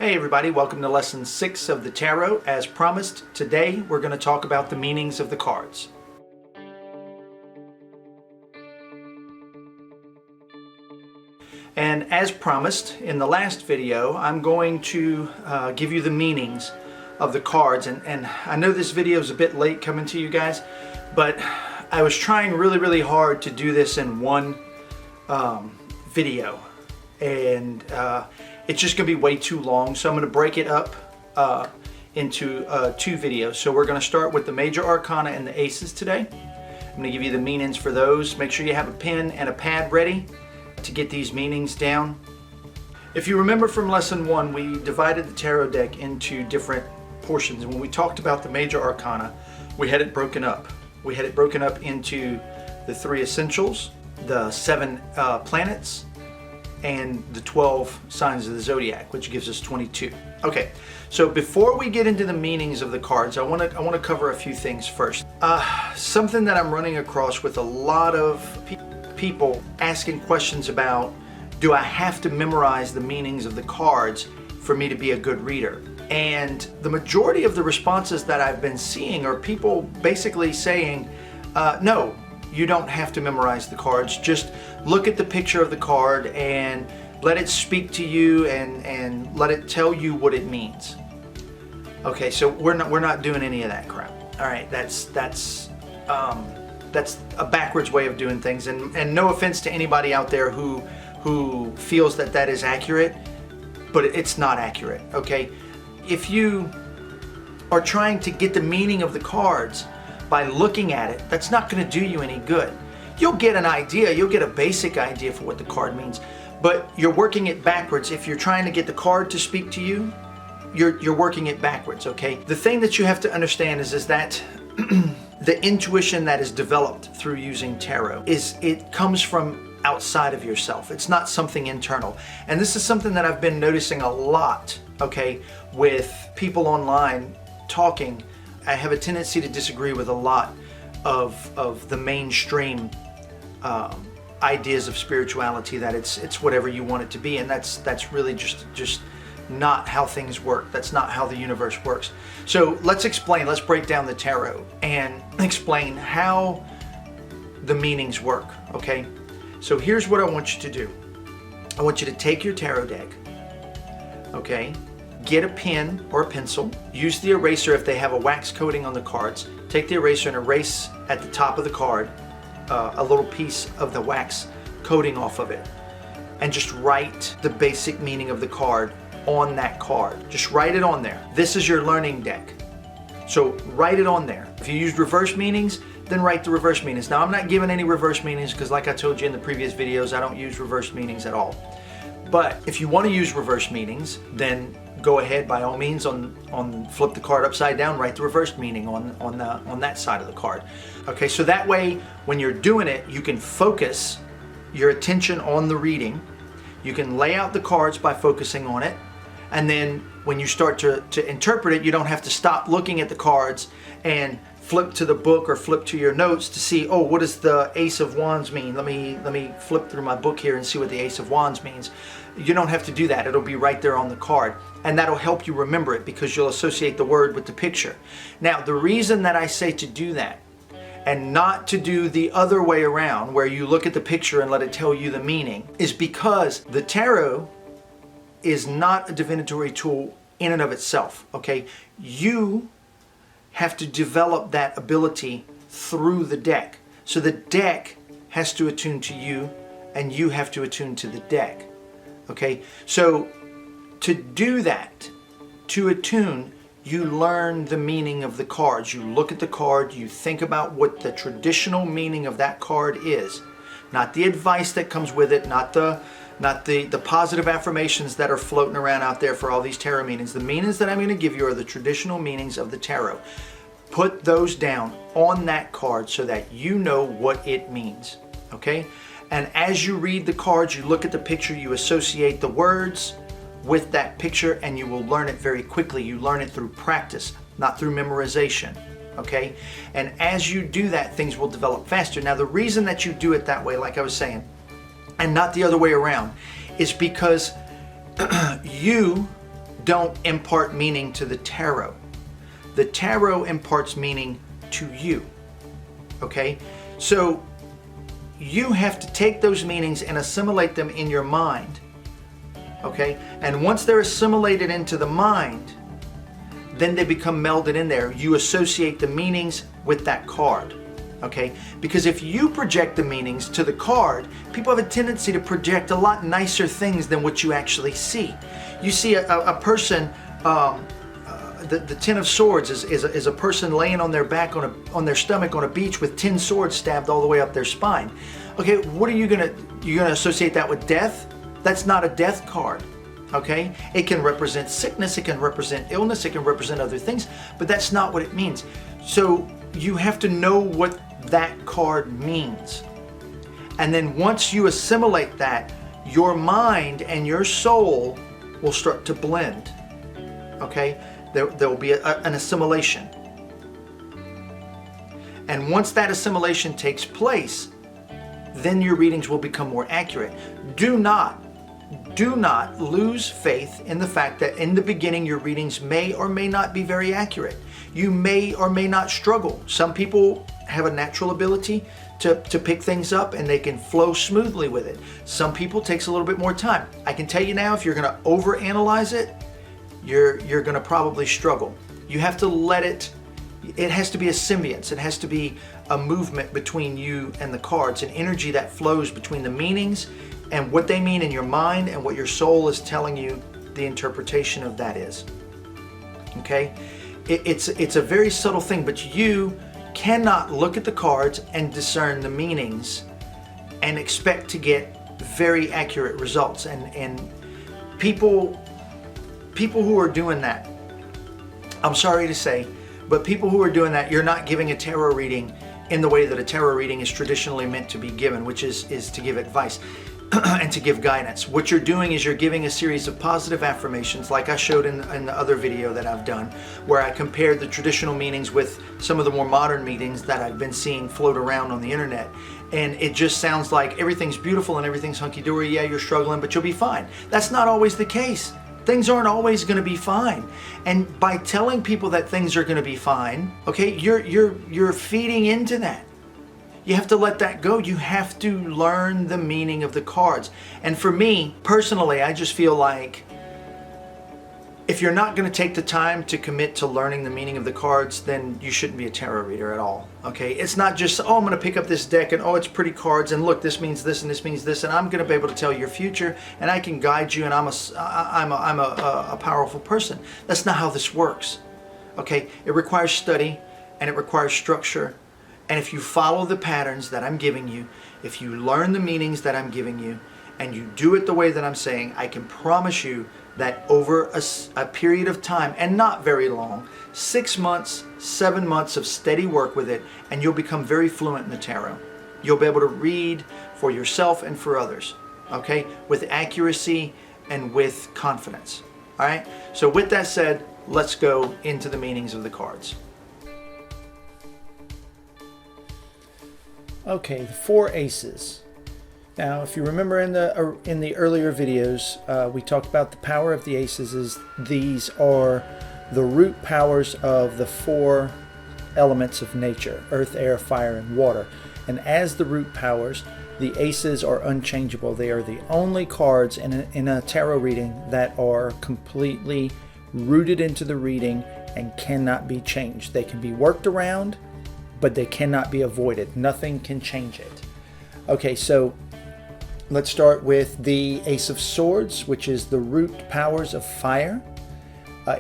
Hey everybody, welcome to lesson 6 of the tarot. As promised, today we're going to talk about the meanings of the cards. And as promised in the last video, I'm going to give you the meanings of the cards. And I know this video is a bit late coming to you guys, but I was trying really hard to do this in one video. And it's just going to be way too long, so I'm going to break it up into 2 videos. So we're going to start with the major arcana and the aces today. I'm going to give you the meanings for those. Make sure you have a pen and a pad ready to get these meanings down. If you remember from lesson 1, we divided the tarot deck into different portions. And when we talked about the major arcana, we had it broken up. We had it broken up into the 3 essentials, the 7 planets, and the 12 signs of the zodiac, which gives us 22. Okay, so before we get into the meanings of the cards, I want to cover a few things first. Something that I'm running across with a lot of people asking questions about, do I have to memorize the meanings of the cards for me to be a good reader? And the majority of the responses that I've been seeing are people basically saying, no, you don't have to memorize the cards. Just look at the picture of the card and let it speak to you and let it tell you what it means. Okay, so we're not doing any of that crap. All right, that's a backwards way of doing things. And no offense to anybody out there who feels that that is accurate, but it's not accurate. Okay, if you are trying to get the meaning of the cards by looking at it, that's not going to do you any good. You'll get an idea, you'll get a basic idea for what the card means, but you're working it backwards. If you're trying to get the card to speak to you, you're working it backwards, okay? The thing that you have to understand is that the intuition that is developed through using tarot it comes from outside of yourself. It's not something internal. And this is something that I've been noticing a lot, okay, with people online talking. I have a tendency to disagree with a lot of the mainstream ideas of spirituality, that it's whatever you want it to be, and that's really just not how things work. That's not how the universe works. So let's break down the tarot and explain how the meanings work, okay? So here's what I want you to do. I want you to take your tarot deck, okay? Get a pen or a pencil. Use the eraser if they have a wax coating on the cards. Take the eraser and erase at the top of the card a little piece of the wax coating off of it. And just write the basic meaning of the card on that card. Just write it on there. This is your learning deck. So write it on there. If you use reverse meanings, then write the reverse meanings. Now I'm not giving any reverse meanings because, like I told you in the previous videos, I don't use reverse meanings at all. But if you want to use reverse meanings, then go ahead by all means on flip the card upside down, write the reverse meaning on that side of the card. Okay, so that way when you're doing it, you can focus your attention on the reading. You can lay out the cards by focusing on it, and then when you start to interpret it, you don't have to stop looking at the cards and flip to the book or flip to your notes to see, oh, what does the Ace of Wands mean? Let me flip through my book here and see what the Ace of Wands means. You don't have to do that. It'll be right there on the card, and that'll help you remember it because you'll associate the word with the picture. Now, the reason that I say to do that and not to do the other way around where you look at the picture and let it tell you the meaning is because the tarot is not a divinatory tool in and of itself, okay? You have to develop that ability through the deck. So the deck has to attune to you and you have to attune to the deck. Okay? So to do that, to attune, you learn the meaning of the cards. You look at the card, you think about what the traditional meaning of that card is. Not the advice that comes with it, not the positive affirmations that are floating around out there for all these tarot meanings. The meanings that I'm going to give you are the traditional meanings of the tarot. Put those down on that card so that you know what it means, okay? And as you read the cards, you look at the picture, you associate the words with that picture, and you will learn it very quickly. You learn it through practice, not through memorization, okay? And as you do that, things will develop faster. Now, the reason that you do it that way, like I was saying, and not the other way around, is because you don't impart meaning to the tarot. The tarot imparts meaning to you. Okay? So you have to take those meanings and assimilate them in your mind. Okay? And once they're assimilated into the mind, then they become melded in there. You associate the meanings with that card. Okay? Because if you project the meanings to the card, people have a tendency to project a lot nicer things than what you actually see. You see a person, the Ten of Swords is a person laying on their back on their stomach on a beach with 10 swords stabbed all the way up their spine. Okay, what are you gonna associate that with death? That's not a death card. Okay, it can represent sickness, it can represent illness, it can represent other things, but that's not what it means. So you have to know what that card means. And then once you assimilate that, your mind and your soul will start to blend. Okay, there will be an assimilation. And once that assimilation takes place, then your readings will become more accurate. Do not lose faith in the fact that in the beginning your readings may or may not be very accurate. You may or may not struggle. Some people have a natural ability to pick things up and they can flow smoothly with it. Some people takes a little bit more time. I can tell you now, if you're going to overanalyze it, you're going to probably struggle. You have to let it has to be a symbiance. It has to be a movement between you and the cards, an energy that flows between the meanings and what they mean in your mind and what your soul is telling you the interpretation of that is. Okay? It's a very subtle thing, but you cannot look at the cards and discern the meanings and expect to get very accurate results. And people who are doing that, I'm sorry to say, but people who are doing that, you're not giving a tarot reading in the way that a tarot reading is traditionally meant to be given, which is to give advice and to give guidance. What you're doing is you're giving a series of positive affirmations, like I showed in the other video that I've done, where I compared the traditional meanings with some of the more modern meanings that I've been seeing float around on the internet. And it just sounds like everything's beautiful and everything's hunky-dory. Yeah, you're struggling, but you'll be fine. That's not always the case. Things aren't always going to be fine. And by telling people that things are going to be fine, okay, you're feeding into that. You have to let that go. You have to learn the meaning of the cards. And for me, personally, I just feel like if you're not going to take the time to commit to learning the meaning of the cards, then you shouldn't be a tarot reader at all. Okay? It's not just, oh, I'm going to pick up this deck and, oh, it's pretty cards and look, this means this and this means this, and I'm going to be able to tell your future and I can guide you and I'm a powerful person. That's not how this works. Okay? It requires study and it requires structure. And if you follow the patterns that I'm giving you, if you learn the meanings that I'm giving you, and you do it the way that I'm saying, I can promise you that over a period of time, and not very long, 6 months, 7 months of steady work with it, and you'll become very fluent in the tarot. You'll be able to read for yourself and for others, okay, with accuracy and with confidence. All right? So with that said, let's go into the meanings of the cards. Okay, the 4 aces. Now, if you remember in the earlier videos, we talked about the power of the aces. These are the root powers of the 4 elements of nature: earth, air, fire, and water. And as the root powers, the aces are unchangeable. They are the only cards in a tarot reading that are completely rooted into the reading and cannot be changed. They can be worked around, but they cannot be avoided. Nothing can change it. Okay, so let's start with the Ace of Swords, which is the root powers of fire.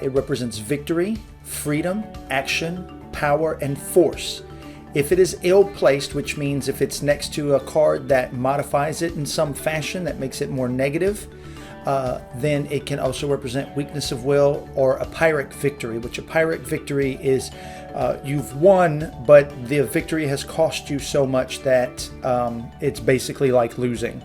It represents victory, freedom, action, power, and force. If it is ill-placed, which means if it's next to a card that modifies it in some fashion that makes it more negative, then it can also represent weakness of will or a Pyrrhic victory, which a Pyrrhic victory is you've won, but the victory has cost you so much that it's basically like losing.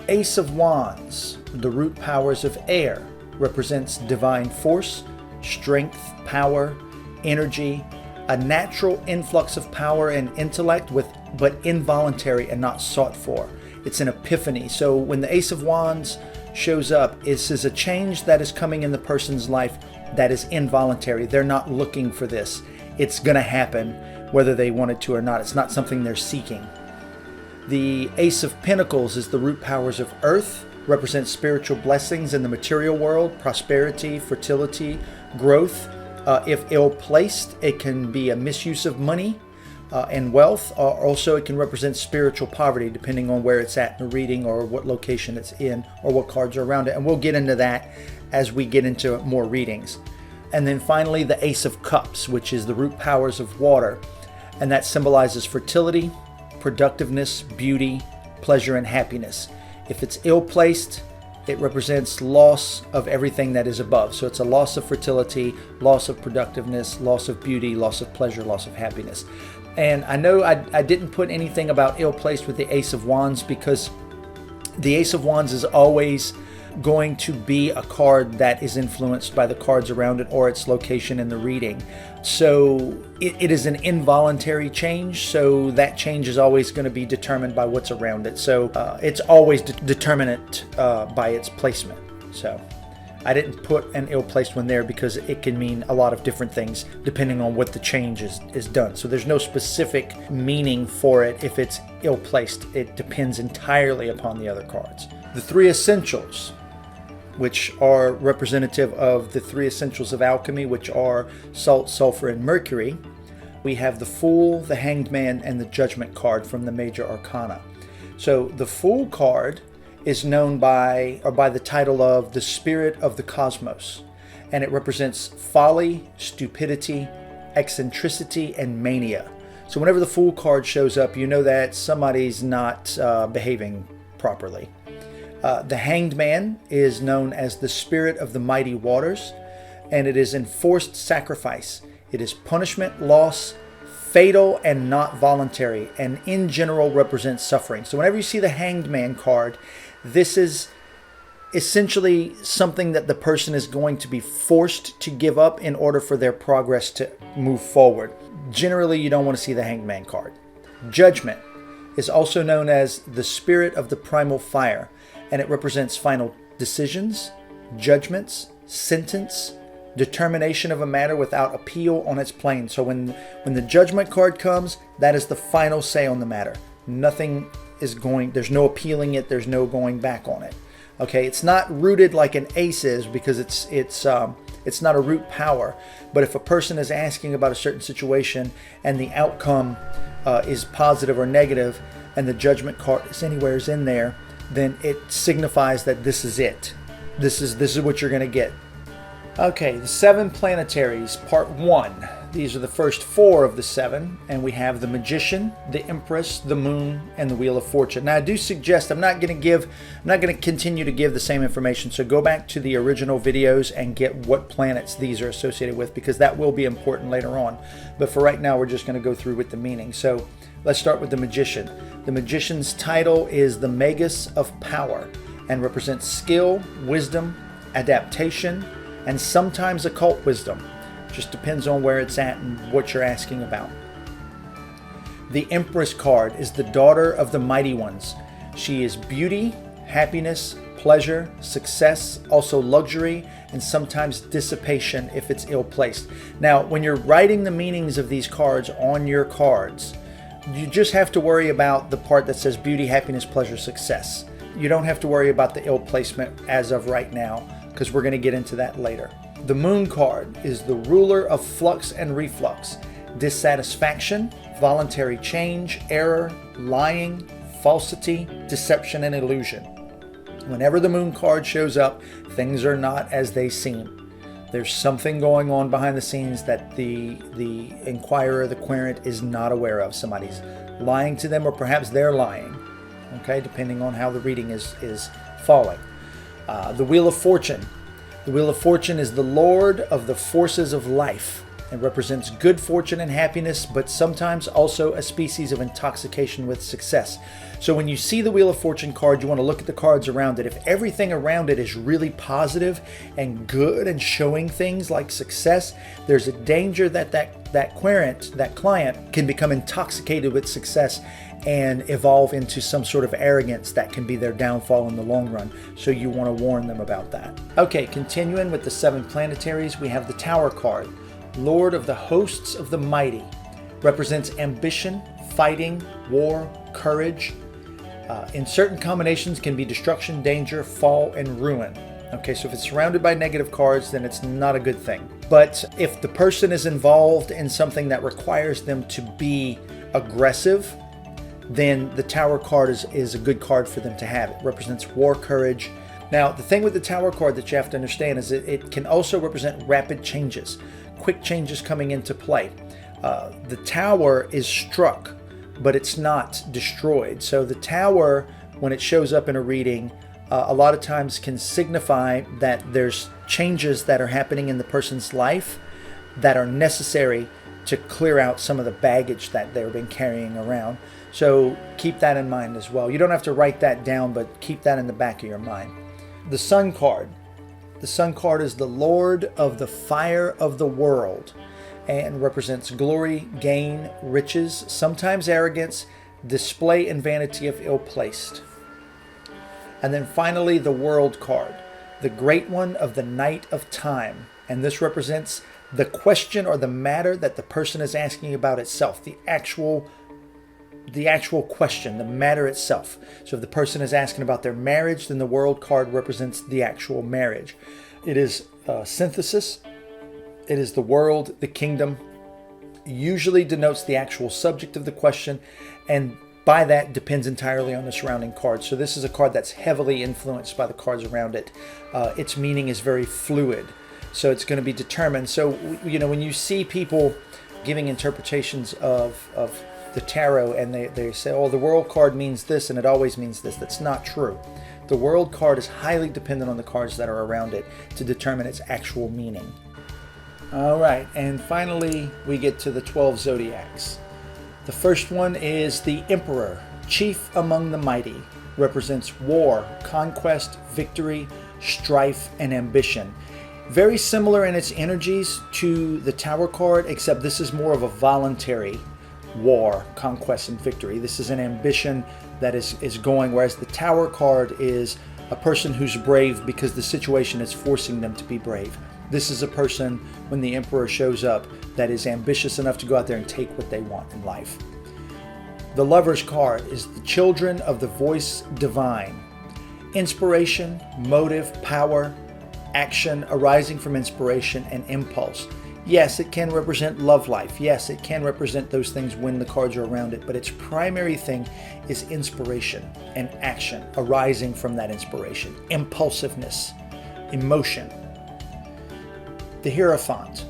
Ace of Wands, the root powers of air, represents divine force, strength, power, energy, a natural influx of power and intellect, but involuntary and not sought for. It's an epiphany. So when the Ace of Wands shows up, this is a change that is coming in the person's life that is involuntary. They're not looking for this. It's going to happen whether they want it to or not. It's not something they're seeking. The Ace of Pentacles is the root powers of earth, represents spiritual blessings in the material world, prosperity, fertility, growth. If ill-placed, it can be a misuse of money and wealth. Also, it can represent spiritual poverty, depending on where it's at in the reading or what location it's in or what cards are around it. And we'll get into that as we get into more readings. And then finally, the Ace of Cups, which is the root powers of water. And that symbolizes fertility, productiveness, beauty, pleasure, and happiness. If it's ill-placed, it represents loss of everything that is above. So it's a loss of fertility, loss of productiveness, loss of beauty, loss of pleasure, loss of happiness. And I know I didn't put anything about ill-placed with the Ace of Wands, because the Ace of Wands is always going to be a card that is influenced by the cards around it or its location in the reading. So it is an involuntary change, so that change is always going to be determined by what's around it. So it's always determinate by its placement. So I didn't put an ill-placed one there because it can mean a lot of different things depending on what the change is done. So there's no specific meaning for it if it's ill-placed. It depends entirely upon the other cards. The three essentials, which are representative of the three essentials of alchemy, which are salt, sulfur, and mercury. We have the Fool, the Hanged Man, and the Judgment card from the Major Arcana. So the Fool card is known by the title of the Spirit of the Cosmos, and it represents folly, stupidity, eccentricity, and mania. So whenever the Fool card shows up, you know that somebody's not behaving properly. The Hanged Man is known as the Spirit of the Mighty Waters, and it is enforced sacrifice. It is punishment, loss, fatal, and not voluntary, and in general represents suffering. So whenever you see the Hanged Man card, this is essentially something that the person is going to be forced to give up in order for their progress to move forward. Generally, you don't want to see the Hanged Man card. Judgment is also known as the Spirit of the Primal Fire, and it represents final decisions, judgments, sentence, determination of a matter without appeal on its plane. So when the Judgment card comes, that is the final say on the matter. Nothing is there's no appealing it, there's no going back on it. Okay, it's not rooted like an ace is, because it's not a root power. But if a person is asking about a certain situation and the outcome is positive or negative, and the Judgment card is anywhere in there, then it signifies that this is it. This is what you're going to get. Okay, the 7 planetaries, part 1. These are the first 4 of the 7, and we have the Magician, the Empress, the Moon, and the Wheel of Fortune. Now, I do suggest I'm not going to continue to give the same information. So go back to the original videos and get what planets these are associated with, because that will be important later on. But for right now, we're just going to go through with the meaning. So let's start with the Magician. The Magician's title is the Magus of Power, and represents skill, wisdom, adaptation, and sometimes occult wisdom. Just depends on where it's at and what you're asking about. The Empress card is the daughter of the mighty ones. She is beauty, happiness, pleasure, success, also luxury, and sometimes dissipation if it's ill-placed. Now, when you're writing the meanings of these cards on your cards, you just have to worry about the part that says beauty, happiness, pleasure, success. You don't have to worry about the ill placement as of right now, because we're going to get into that later. The Moon card is the ruler of flux and reflux, dissatisfaction, voluntary change, error, lying, falsity, deception, and illusion. Whenever the Moon card shows up, things are not as they seem. There's something going on behind the scenes that the inquirer, the querent, is not aware of. Somebody's lying to them, or perhaps they're lying, okay, depending on how the reading is falling. The Wheel of Fortune. The Wheel of Fortune is the Lord of the forces of life, It represents good fortune and happiness, but sometimes also a species of intoxication with success. So when you see the Wheel of Fortune card, you want to look at the cards around it. If everything around it is really positive and good and showing things like success, there's a danger that that client can become intoxicated with success and evolve into some sort of arrogance that can be their downfall in the long run. So you want to warn them about that. Okay, continuing with the 7 planetaries, we have the Tower card. Lord of the hosts of the mighty, represents ambition, fighting, war, courage. In certain combinations can be destruction, danger, fall, and ruin. Okay, so if it's surrounded by negative cards, then it's not a good thing. But if the person is involved in something that requires them to be aggressive, then the Tower card is a good card for them to have. It represents war, courage. Now, the thing with the Tower card that you have to understand is that it can also represent rapid changes, quick changes coming into play. The Tower is struck, but it's not destroyed. So the Tower, when it shows up in a reading, a lot of times can signify that there's changes that are happening in the person's life that are necessary to clear out some of the baggage that they've been carrying around. So keep that in mind as well. You don't have to write that down, but keep that in the back of your mind. The Sun card. The Sun card is the Lord of the fire of the world and represents glory, gain, riches, sometimes arrogance, display and vanity if ill-placed. And then finally, the World card, the Great One of the Night of Time. And this represents the question or the matter that the person is asking about itself, the actual question, the matter itself. So if the person is asking about their marriage, then the World card represents the actual marriage. It is synthesis. It is the world, the kingdom. Usually denotes the actual subject of the question, and by that depends entirely on the surrounding cards. So this is a card that's heavily influenced by the cards around it. Its meaning is very fluid, so it's going to be determined. So when you see people giving interpretations of the tarot and they say, oh, the World card means this and it always means this, that's not true. The World card is highly dependent on the cards that are around it to determine its actual meaning. All right, and finally we get to the 12 zodiacs. The first one is the Emperor, chief among the mighty, represents war, conquest, victory, strife, and ambition. Very similar in its energies to the Tower card, except this is more of a voluntary war, conquest, and victory. This is an ambition that is going, whereas the Tower card is a person who's brave because the situation is forcing them to be brave. This is a person, when the Emperor shows up, that is ambitious enough to go out there and take what they want in life. The Lover's card is the children of the voice divine. Inspiration, motive, power, action arising from inspiration and impulse. Yes, it can represent love life. Yes, it can represent those things when the cards are around it, but its primary thing is inspiration and action arising from that inspiration, impulsiveness, emotion. The Hierophant,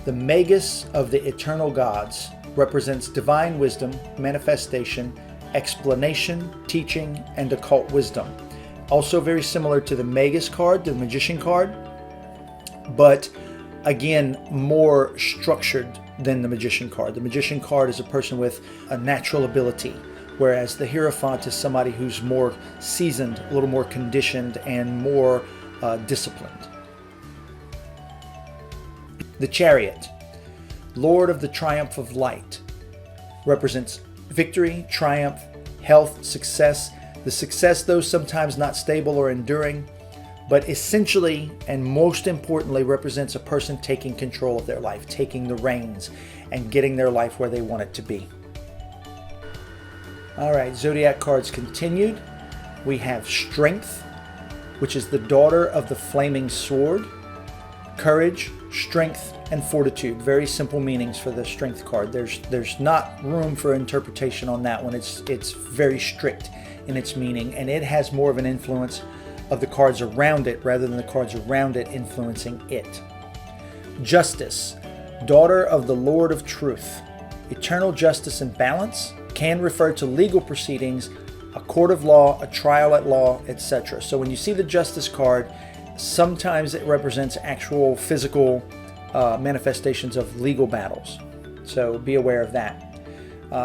the Magus of the eternal gods, represents divine wisdom, manifestation, explanation, teaching, and occult wisdom. Also very similar to the Magus card, the Magician card, but again, more structured than the Magician card. The Magician card is a person with a natural ability, whereas the Hierophant is somebody who's more seasoned, a little more conditioned, and more disciplined. The Chariot, Lord of the triumph of light, represents victory, triumph, health, success. The success, though sometimes not stable or enduring, but essentially and most importantly represents a person taking control of their life, taking the reins and getting their life where they want it to be. All right, Zodiac cards continued. We have Strength, which is the daughter of the flaming sword, Courage, Strength, and Fortitude. Very simple meanings for the Strength card. There's not room for interpretation on that one. It's very strict in its meaning, and it has more of an influence of the cards around it rather than the cards around it influencing it. Justice, daughter of the Lord of Truth. Eternal justice and balance can refer to legal proceedings, a court of law, a trial at law, etc. So when you see the Justice card, sometimes it represents actual physical manifestations of legal battles. So be aware of that.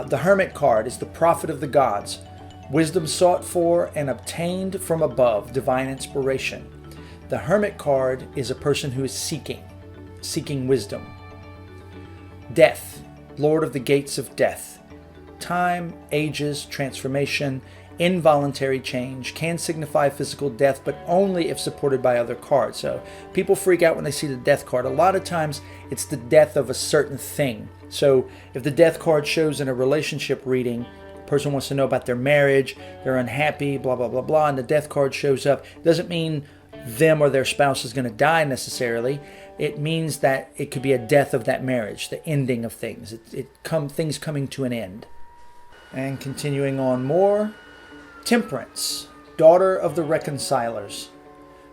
The Hermit card is the prophet of the gods. Wisdom sought for and obtained from above, divine inspiration. The Hermit card is a person who is seeking wisdom. Death, Lord of the gates of death. Time, ages, transformation, involuntary change, can signify physical death, but only if supported by other cards. So people freak out when they see the death card. A lot of times it's the death of a certain thing. So if the death card shows in a relationship reading, the person wants to know about their marriage, they're unhappy, blah, blah, blah, blah, and the death card shows up, it doesn't mean them or their spouse is going to die necessarily. It means that it could be a death of that marriage, the ending of things, things coming to an end. And continuing on more, Temperance, daughter of the reconcilers,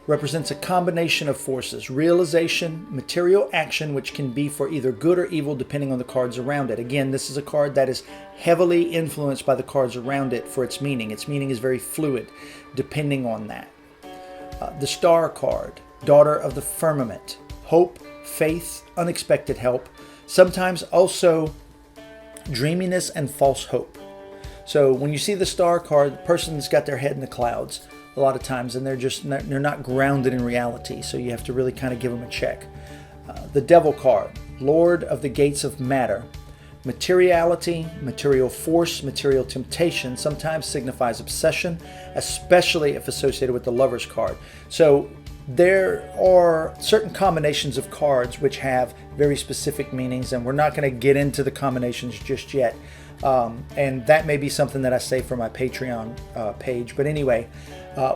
represents a combination of forces, realization, material action, which can be for either good or evil depending on the cards around it. Again, this is a card that is heavily influenced by the cards around it for its meaning. Its meaning is very fluid depending on that. The Star card, daughter of the firmament, hope, faith, unexpected help, sometimes also dreaminess and false hope. So when you see the Star card, the person's got their head in the clouds a lot of times, and they're not grounded in reality. So you have to really kind of give them a check. The Devil card, Lord of the gates of matter, materiality, material force, material temptation, sometimes signifies obsession, especially if associated with the Lover's card. So there are certain combinations of cards which have very specific meanings, and we're not going to get into the combinations just yet. And that may be something that I say for my Patreon page. But anyway,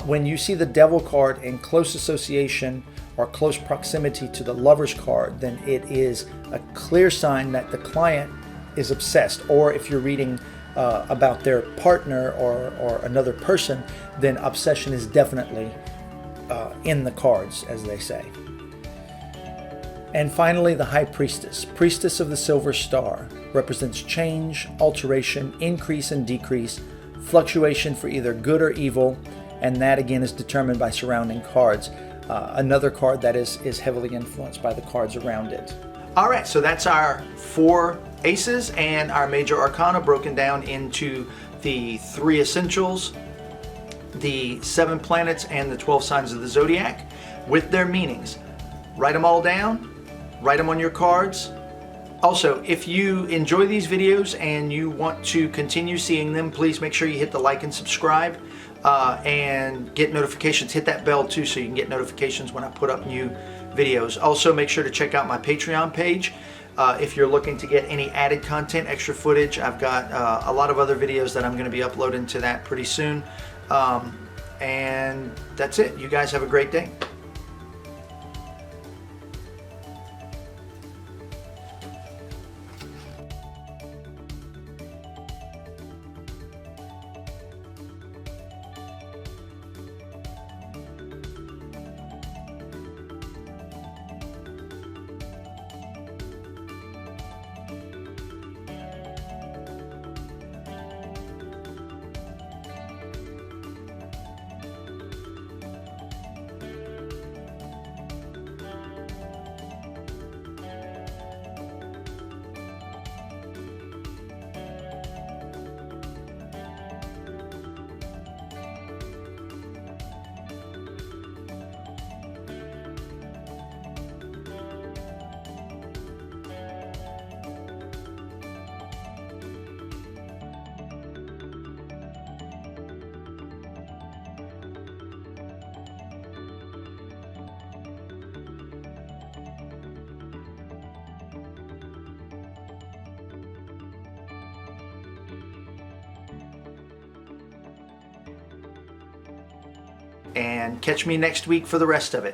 when you see the Devil card in close association or close proximity to the Lover's card, then it is a clear sign that the client is obsessed. Or if you're reading about their partner or another person, then obsession is definitely in the cards, as they say. And finally, the High Priestess, priestess of the Silver Star, represents change, alteration, increase and decrease, fluctuation for either good or evil, and that again is determined by surrounding cards. Another card that is heavily influenced by the cards around it. All right, so that's our 4 aces and our major arcana broken down into the 3 essentials, the 7 planets, and the 12 signs of the zodiac with their meanings. Write them all down. Write them on your cards. Also, if you enjoy these videos and you want to continue seeing them, please make sure you hit the like and subscribe and get notifications. Hit that bell too so you can get notifications when I put up new videos. Also, make sure to check out my Patreon page if you're looking to get any added content, extra footage. I've got a lot of other videos that I'm going to be uploading to that pretty soon. And that's it. You guys have a great day. And catch me next week for the rest of it.